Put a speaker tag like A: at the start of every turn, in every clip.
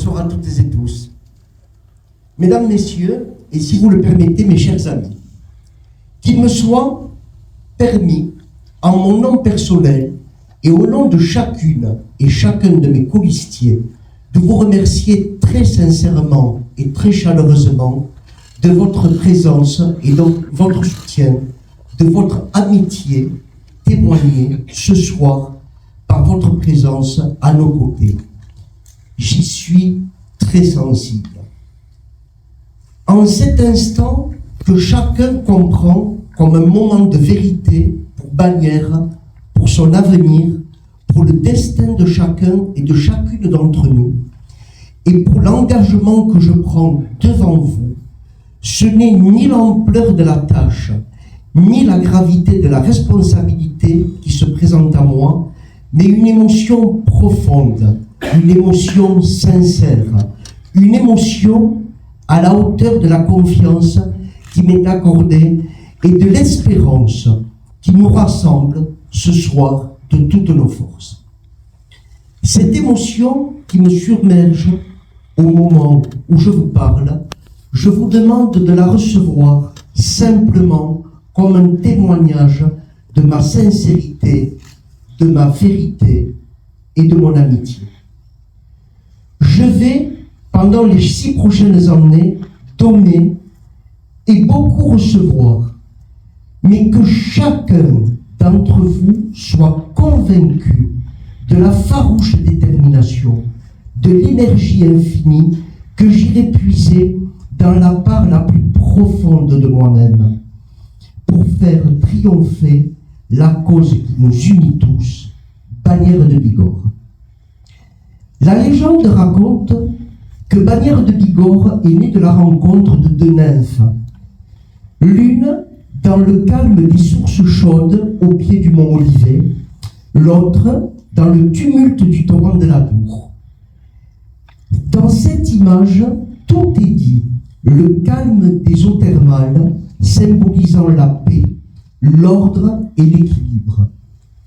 A: bonsoir à toutes et tous. Mesdames, Messieurs, et si vous le permettez, mes chers amis, qu'il me soit permis, en mon nom personnel et au nom de chacune et chacun de mes colistiers, de vous remercier très sincèrement et très chaleureusement de votre présence et de votre soutien, de votre amitié témoignée ce soir par votre présence à nos côtés. J'y suis très sensible. En cet instant que chacun comprend comme un moment de vérité pour Bagnères, pour son avenir, pour le destin de chacun et de chacune d'entre nous, et pour l'engagement que je prends devant vous, ce n'est ni l'ampleur de la tâche, ni la gravité de la responsabilité qui se présente à moi, mais une émotion profonde, une émotion sincère, une émotion à la hauteur de la confiance qui m'est accordée et de l'espérance qui nous rassemble ce soir de toutes nos forces. Cette émotion qui me submerge au moment où je vous parle, je vous demande de la recevoir simplement comme un témoignage de ma sincérité, de ma vérité et de mon amitié. Je vais, pendant les 6 prochaines années, donner et beaucoup recevoir, mais que chacun d'entre vous soit convaincu de la farouche détermination, de l'énergie infinie que j'irai puiser dans la part la plus profonde de moi-même, pour faire triompher la cause qui nous unit tous, Bagnères de Bigorre. La légende raconte que Bagnères de Bigorre est née de la rencontre de 2 nymphes, l'une dans le calme des sources chaudes au pied du mont Olivet, l'autre dans le tumulte du torrent de la Dour. Dans cette image, tout est dit, le calme des eaux thermales symbolisant la paix, l'ordre et l'équilibre.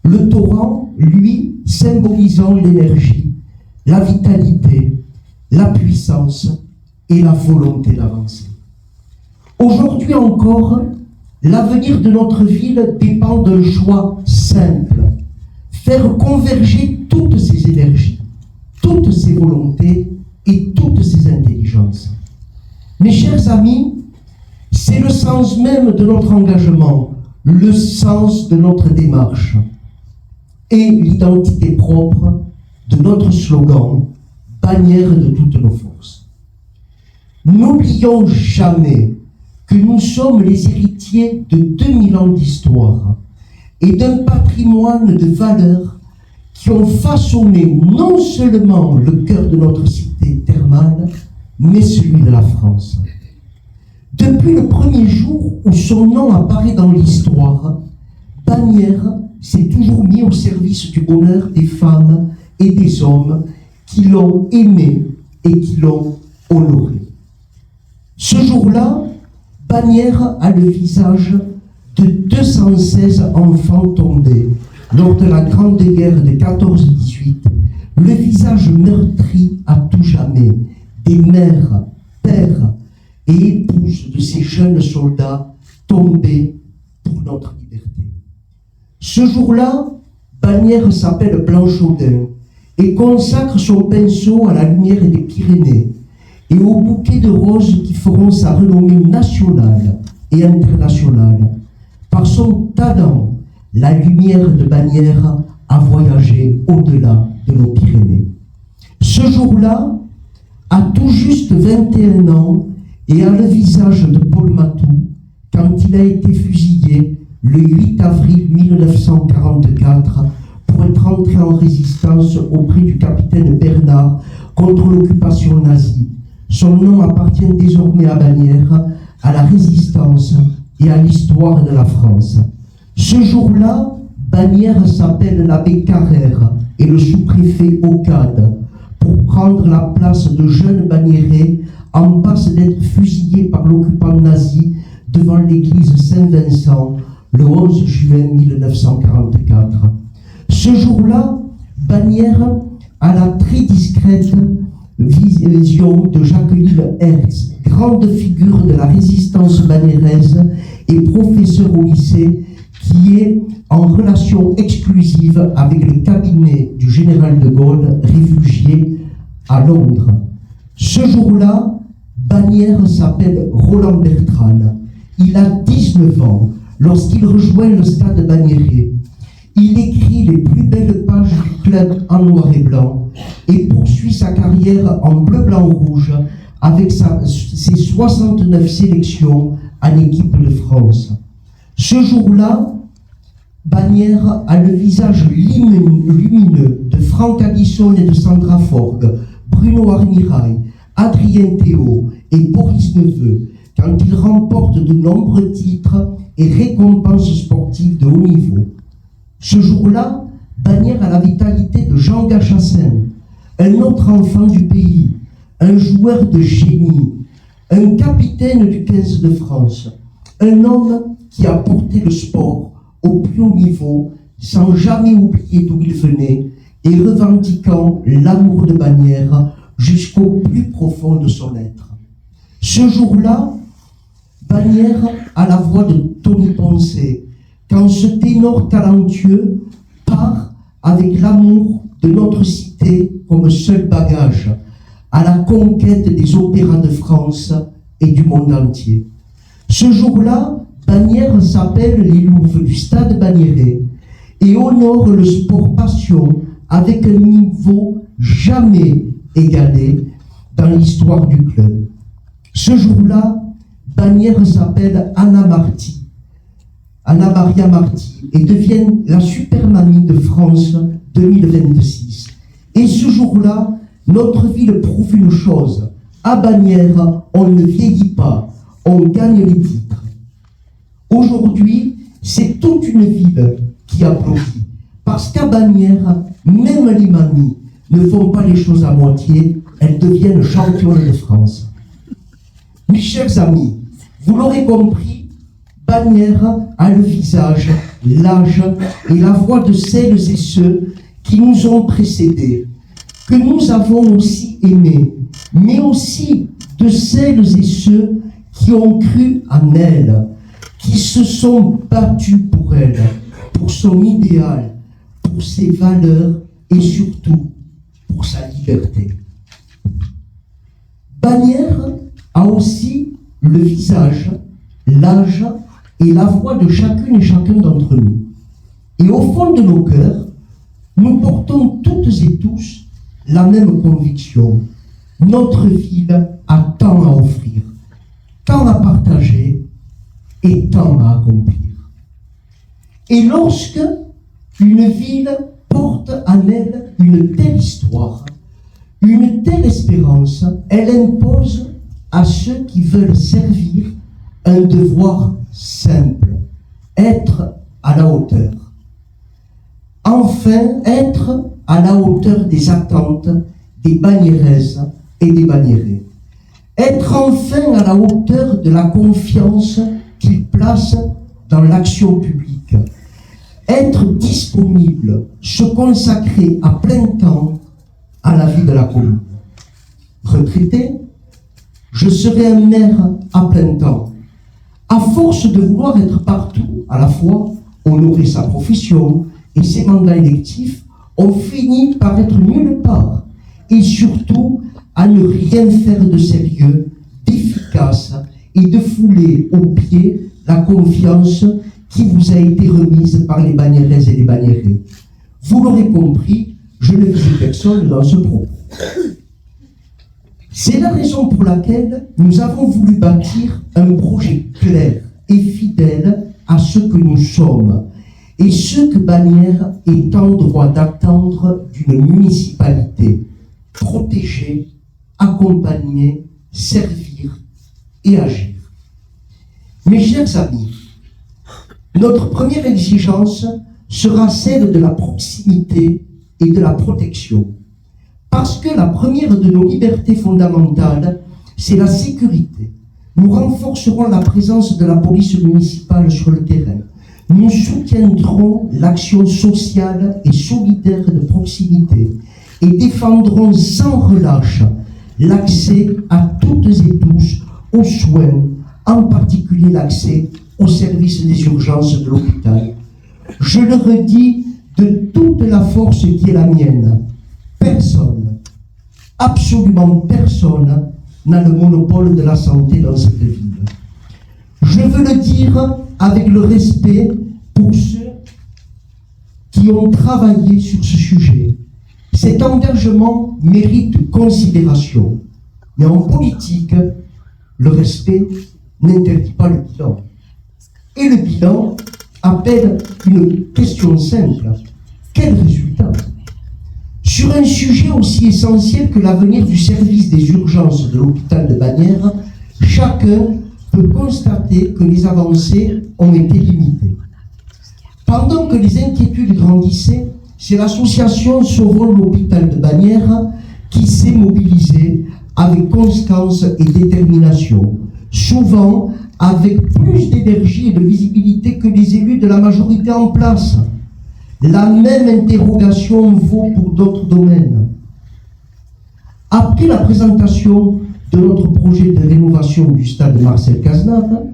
A: Le torrent, lui, symbolisant l'énergie, la vitalité, la puissance et la volonté d'avancer. Aujourd'hui encore, l'avenir de notre ville dépend d'un choix simple, faire converger toutes ces énergies, toutes ces volontés et toutes ces intelligences. Mes chers amis, c'est le sens même de notre engagement, le sens de notre démarche et l'identité propre de notre slogan « Bagnères de toutes nos forces ». N'oublions jamais que nous sommes les héritiers de 2000 ans d'histoire et d'un patrimoine de valeurs qui ont façonné non seulement le cœur de notre cité thermale, mais celui de la France. Depuis le premier jour où son nom apparaît dans l'histoire, Bagnères s'est toujours mis au service du bonheur des femmes et des hommes qui l'ont aimé et qui l'ont honoré. Ce jour-là, Bagnères a le visage de 216 enfants tombés lors de la Grande Guerre de 14-18, le visage meurtri à tout jamais des mères, pères et épouses de ces jeunes soldats tombés pour notre liberté. Ce jour-là, Bagnères s'appelle Blanchaudin et consacre son pinceau à la lumière des Pyrénées et aux bouquets de roses qui feront sa renommée nationale et internationale. Par son talent, la lumière de Bagnères a voyagé au-delà de nos Pyrénées. Ce jour-là, à tout juste 21 ans, et a le visage de Paul Matou, quand il a été fusillé le 8 avril 1944 pour être entré en résistance auprès du capitaine Bernard contre l'occupation nazie. Son nom appartient désormais à Bagnères, à la résistance et à l'histoire de la France. Ce jour-là, Bagnères s'appelle l'abbé Carrère et le sous-préfet Aucade pour prendre la place de jeunes bagnérés en passe d'être fusillés par l'occupant nazi devant l'église Saint-Vincent le 11 juin 1944. Ce jour-là, Bagnères, à la très discrète, vision de Jacqueline Hertz, grande figure de la résistance bagneraise et professeur au lycée, qui est en relation exclusive avec le cabinet du général de Gaulle, réfugié à Londres. Ce jour-là, Bagnères s'appelle Roland Bertrand. Il a 19 ans lorsqu'il rejoint le stade Bagnérais. Il écrit les plus belles pages du club en noir et blanc et poursuit sa carrière en bleu, blanc, rouge avec ses 69 sélections à l'équipe de France. Ce jour-là, Bagnères a le visage lumineux de Franck Addison et de Sandra Forgue, Bruno Armirail, Adrien Théo et Boris Neveu, quand il remporte de nombreux titres et récompenses sportives de haut niveau. Ce jour-là, Bagnères a la vitalité de Jean Gachassin, un autre enfant du pays, un joueur de génie, un capitaine du 15 de France, un homme qui a porté le sport au plus haut niveau sans jamais oublier d'où il venait et revendiquant l'amour de Bagnères jusqu'au plus profond de son être. Ce jour-là, Bagnères a la voix de Tony Poncet, quand ce ténor talentueux part avec l'amour de notre cité comme seul bagage à la conquête des opéras de France et du monde entier. Ce jour-là, Bagnères s'appelle les Louves du stade Bagnérais et honore le sport passion avec un niveau jamais égalé dans l'histoire du club. Ce jour-là, Bagnères s'appelle Anna Maria Marti, et devient la super mamie de France 2026. Et ce jour-là, notre ville prouve une chose. À Bagnères, on ne vieillit pas, on gagne les titres. Aujourd'hui, c'est toute une ville qui applaudit. Parce qu'à Bagnères, même les mamies ne font pas les choses à moitié, elles deviennent championnes de France. Mes chers amis, vous l'aurez compris, Bagnères a le visage, l'âge et la voix de celles et ceux qui nous ont précédés, que nous avons aussi aimés, mais aussi de celles et ceux qui ont cru en elle, qui se sont battus pour elle, pour son idéal, pour ses valeurs et surtout pour sa liberté. Bagnères a aussi le visage, l'âge et la voix de chacune et chacun d'entre nous. Et au fond de nos cœurs, nous portons toutes et tous la même conviction. Notre ville a tant à offrir, tant à partager et tant à accomplir. Et lorsque une ville porte en elle une telle histoire, une telle espérance, elle impose à ceux qui veulent servir un devoir simple, être à la hauteur. Enfin, être à la hauteur des attentes des Bagnéraises et des Bagnérais. Être enfin à la hauteur de la confiance qu'ils placent dans l'action publique. Être disponible, se consacrer à plein temps à la vie de la commune. Retraité, je serai un maire à plein temps. À force de vouloir être partout, à la fois, honorer sa profession et ses mandats électifs, on finit par être nulle part. Et surtout, à ne rien faire de sérieux, d'efficace et de fouler aux pieds la confiance qui vous a été remise par les Bagnéraises et les Bagnérais. Vous l'aurez compris, je ne vise personne dans ce propos. C'est la raison pour laquelle nous avons voulu bâtir un projet clair et fidèle à ce que nous sommes et ce que Bagnères est en droit d'attendre d'une municipalité. Protéger, accompagner, servir et agir. Mes chers amis, notre première exigence sera celle de la proximité et de la protection. Parce que la première de nos libertés fondamentales, c'est la sécurité. Nous renforcerons la présence de la police municipale sur le terrain. Nous soutiendrons l'action sociale et solidaire de proximité et défendrons sans relâche l'accès à toutes et tous aux soins, en particulier l'accès aux services des urgences de l'hôpital. Je le redis de toute la force qui est la mienne. Personne, absolument personne, n'a le monopole de la santé dans cette ville. Je veux le dire avec le respect pour ceux qui ont travaillé sur ce sujet. Cet engagement mérite considération. Mais en politique, le respect n'interdit pas le bilan. Et le bilan appelle une question simple. Quel résultat? Sur un sujet aussi essentiel que l'avenir du service des urgences de l'hôpital de Bagnères, chacun peut constater que les avancées ont été limitées. Pendant que les inquiétudes grandissaient, c'est l'association Sauvons l'hôpital de Bagnères qui s'est mobilisée avec constance et détermination, souvent avec plus d'énergie et de visibilité que les élus de la majorité en place. La même interrogation vaut pour d'autres domaines. Après la présentation de notre projet de rénovation du stade Marcel Cazenave,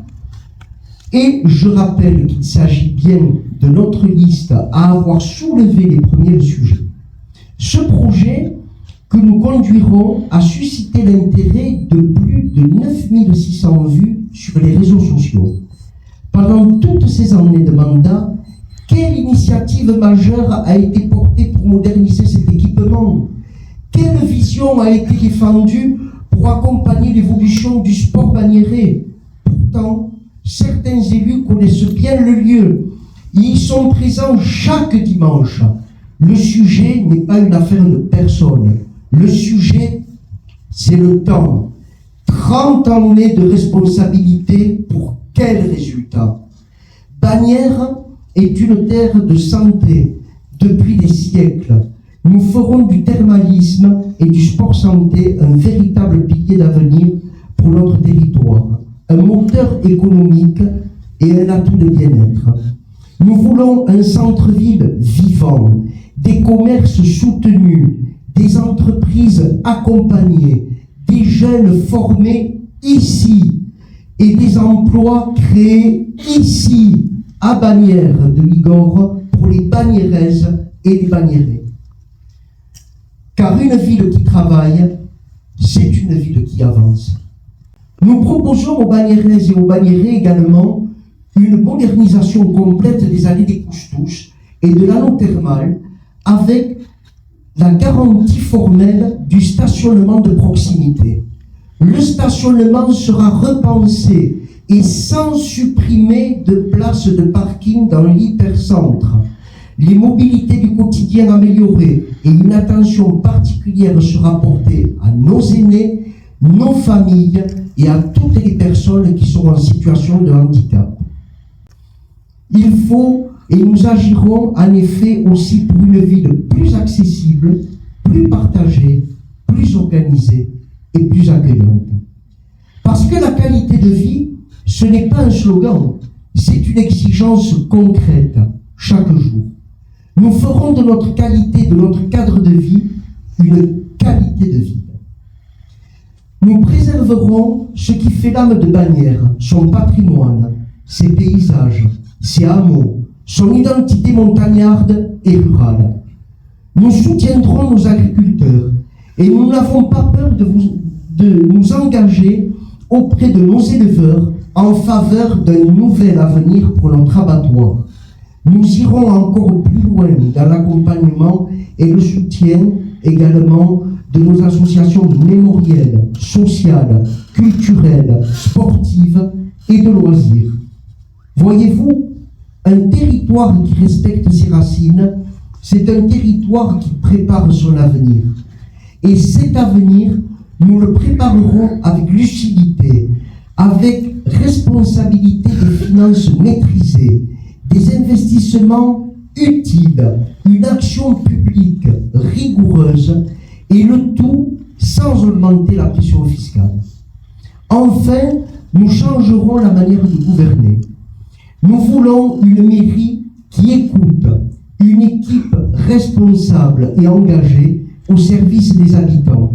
A: et je rappelle qu'il s'agit bien de notre liste à avoir soulevé les premiers sujets, ce projet que nous conduirons a suscité l'intérêt de plus de 9600 vues sur les réseaux sociaux. Pendant toutes ces années de mandat, quelle initiative majeure a été portée pour moderniser cet équipement? Quelle vision a été défendue pour accompagner l'évolution du sport bagnérais? Pourtant, certains élus connaissent bien le lieu. Ils y sont présents chaque dimanche. Le sujet n'est pas une affaire de personne. Le sujet, c'est le temps. 30 années de responsabilité pour quel résultat? Bagnères est une terre de santé depuis des siècles. Nous ferons du thermalisme et du sport santé un véritable pilier d'avenir pour notre territoire, un moteur économique et un atout de bien-être. Nous voulons un centre-ville vivant, des commerces soutenus, des entreprises accompagnées, des jeunes formés ici et des emplois créés ici, à Bagnères de Bigorre, pour les Bagnéraises et les Bagnérais. Car une ville qui travaille, c'est une ville qui avance. Nous proposons aux Bagnéraises et aux Bagnérais également une modernisation complète des allées des Coustouches et de l'anneau thermal avec la garantie formelle du stationnement de proximité. Le stationnement sera repensé et sans supprimer de places de parking dans l'hypercentre. Les mobilités du quotidien améliorées et une attention particulière sera portée à nos aînés, nos familles et à toutes les personnes qui sont en situation de handicap. Il faut, et nous agirons en effet aussi pour une ville plus accessible, plus partagée, plus organisée et plus accueillante. Parce que la qualité de vie, ce n'est pas un slogan, c'est une exigence concrète, chaque jour. Nous ferons de notre qualité, de notre cadre de vie, une qualité de vie. Nous préserverons ce qui fait l'âme de Bagnères, son patrimoine, ses paysages, ses hameaux, son identité montagnarde et rurale. Nous soutiendrons nos agriculteurs et nous n'avons pas peur de nous engager auprès de nos éleveurs en faveur d'un nouvel avenir pour notre abattoir. Nous irons encore plus loin dans l'accompagnement et le soutien également de nos associations mémorielles, sociales, culturelles, sportives et de loisirs. Voyez-vous, un territoire qui respecte ses racines, c'est un territoire qui prépare son avenir. Et cet avenir, nous le préparerons avec lucidité, avec responsabilité des finances maîtrisées, des investissements utiles, une action publique rigoureuse, et le tout sans augmenter la pression fiscale. Enfin, nous changerons la manière de gouverner. Nous voulons une mairie qui écoute, une équipe responsable et engagée au service des habitants.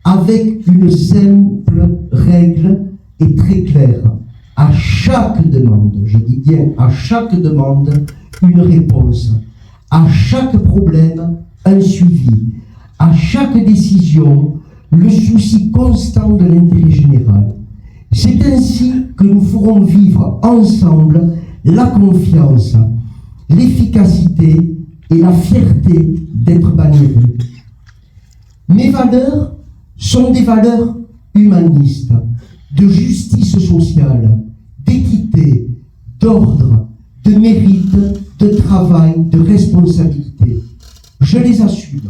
A: avec une simple règle et très claire. À chaque demande, je dis bien à chaque demande, une réponse. À chaque problème, un suivi. À chaque décision, le souci constant de l'intérêt général. C'est ainsi que nous ferons vivre ensemble la confiance, l'efficacité et la fierté d'être banniérus. Mes valeurs sont des valeurs humanistes, de justice sociale, d'équité, d'ordre, de mérite, de travail, de responsabilité. Je les assume.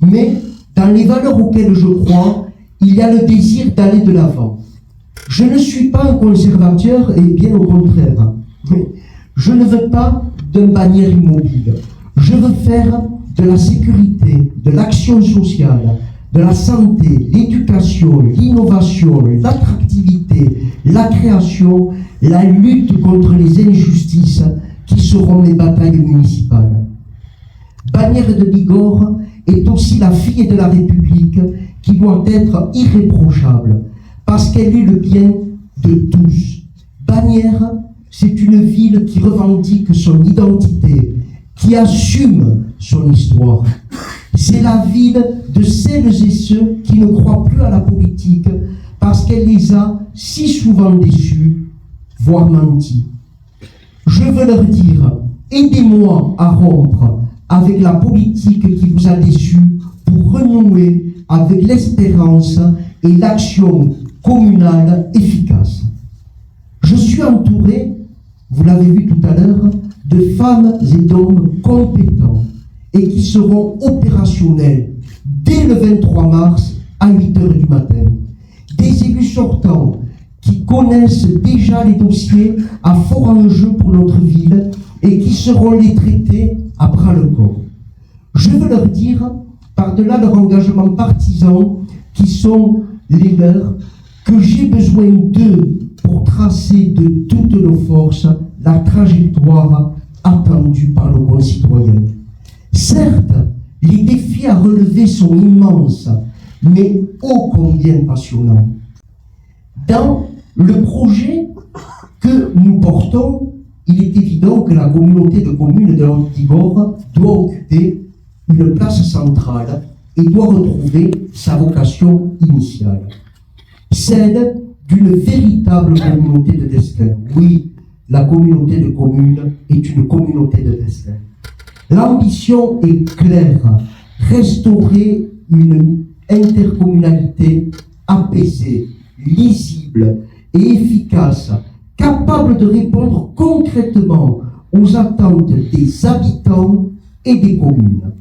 A: Mais dans les valeurs auxquelles je crois, il y a le désir d'aller de l'avant. Je ne suis pas un conservateur et bien au contraire. Je ne veux pas d'un bannière immobile. Je veux faire de la sécurité, de l'action sociale, de la santé, l'éducation, l'innovation, l'attractivité, la création, la lutte contre les injustices qui seront mes batailles municipales. Bannière de Bigorre est aussi la fille de la République qui doit être irréprochable parce qu'elle est le bien de tous. Bannière, c'est une ville qui revendique son identité, qui assume son histoire. C'est la ville de celles et ceux qui ne croient plus à la politique parce qu'elle les a si souvent déçus, voire menti. Je veux leur dire, aidez-moi à rompre avec la politique qui vous a déçus pour renouer avec l'espérance et l'action communale efficace. Je suis entouré, vous l'avez vu tout à l'heure, de femmes et d'hommes compétents et qui seront opérationnels dès le 23 mars à 8h du matin. Des élus sortants qui connaissent déjà les dossiers à fort enjeu pour notre ville et qui seront les traités à bras-le-corps. Je veux leur dire, par-delà leur engagement partisan, qui sont les leurs, que j'ai besoin d'eux pour tracer de toutes nos forces la trajectoire attendue par nos concitoyens. Certes, les défis à relever sont immenses, mais ô combien passionnants. Dans le projet que nous portons, il est évident que la communauté de communes de l'Antigore doit occuper une place centrale et doit retrouver sa vocation initiale, celle d'une véritable communauté de destin. Oui, la communauté de communes est une communauté de destin. L'ambition est claire, restaurer une intercommunalité apaisée, lisible et efficace, capable de répondre concrètement aux attentes des habitants et des communes.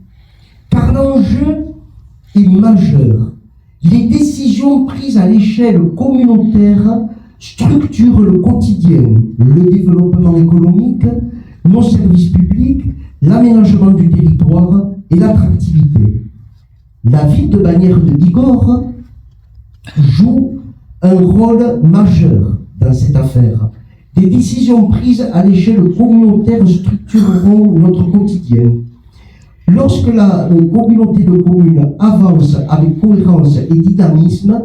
A: Car l'enjeu est majeur. Les décisions prises à l'échelle communautaire structurent le quotidien, le développement économique, nos services publics, l'aménagement du territoire et l'attractivité. La ville de Bagnères de Bigorre joue un rôle majeur dans cette affaire. Des décisions prises à l'échelle communautaire structureront notre quotidien. Lorsque la communauté de communes avance avec cohérence et dynamisme,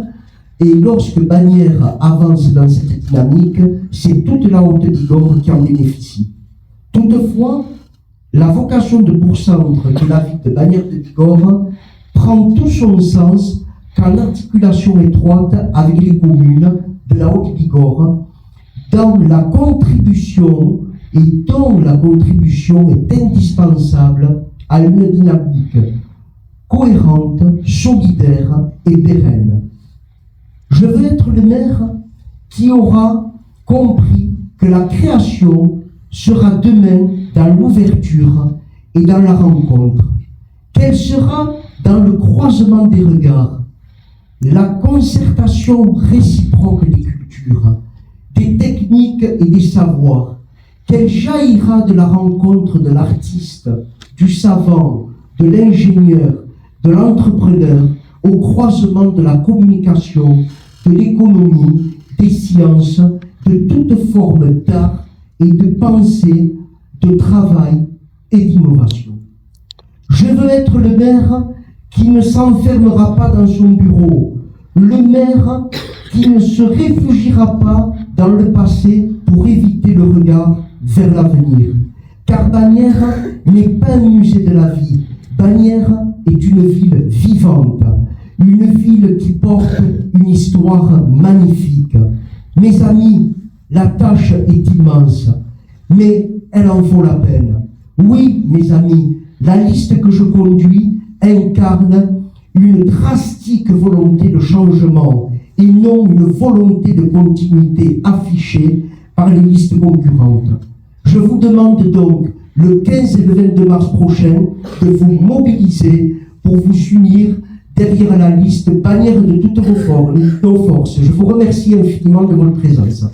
A: et lorsque Bagnères avance dans cette dynamique, c'est toute la Haute-Bigorre qui en bénéficie. Toutefois, la vocation de bourg-centre de la ville de Bagnères de Bigorre prend tout son sens qu'en articulation étroite avec les communes de la Haute-Bigorre, dans la contribution et dont la contribution est indispensable à une dynamique cohérente, solidaire et pérenne. Je veux être le maire qui aura compris que la création sera demain dans l'ouverture et dans la rencontre, qu'elle sera dans le croisement des regards, la concertation réciproque des cultures, des techniques et des savoirs, qu'elle jaillira de la rencontre de l'artiste, du savant, de l'ingénieur, de l'entrepreneur, au croisement de la communication, de l'économie, des sciences, de toute forme d'art et de pensée, de travail et d'innovation. Je veux être le maire qui ne s'enfermera pas dans son bureau, le maire qui ne se réfugiera pas dans le passé pour éviter le regard vers l'avenir. Car Bagnères n'est pas un musée de la vie. Bagnères est une ville vivante, une ville qui porte une histoire magnifique. Mes amis, la tâche est immense, mais elle en vaut la peine. Oui, mes amis, la liste que je conduis incarne une drastique volonté de changement et non une volonté de continuité affichée par les listes concurrentes. Je vous demande donc, le 15 et le 22 mars prochain, de vous mobiliser pour vous unir derrière la liste Bagnères de toutes vos forces. Je vous remercie infiniment de votre présence.